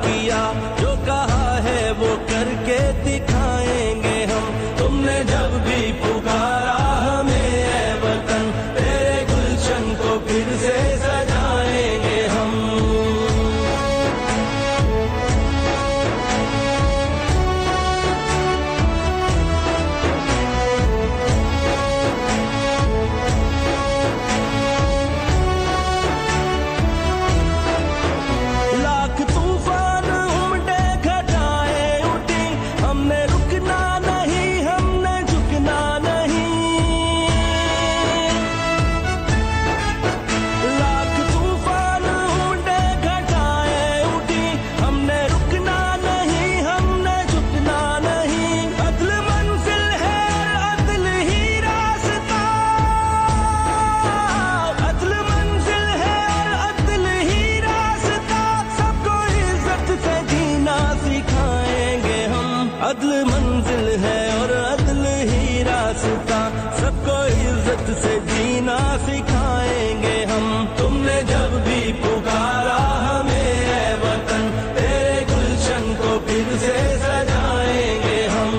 किया, जो कहा है वो करके दिखाएंगे हम। तुमने जब भी पुकारा हमें ऐ वतन, तेरे गुलशन को फिर से सजाएंगे हम। लाख तूफान उमड़े घटाए उठी, हमने रुकना नहीं, हमने झुकना नहीं। लाख तूफान उमड़े घटाए उठी, हमने रुकना नहीं, हमने झुकना नहीं। अदल मंजिल है अदल ही रास्ता, अदल मंजिल है अदल ही रास्ता। सबको इज्जत से जीना सिखाएंगे हम। अदल मंजिल है और अदल ही रास्ता, सबको इज्जत से जीना सिखाएंगे हम। तुमने जब भी पुकारा हमें ऐ वतन, तेरे गुलशन को फिर से सजाएंगे हम।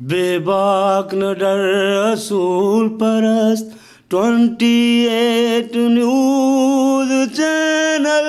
बेबाक न डर असूल परस्त, 28 न्यूज़ चैनल।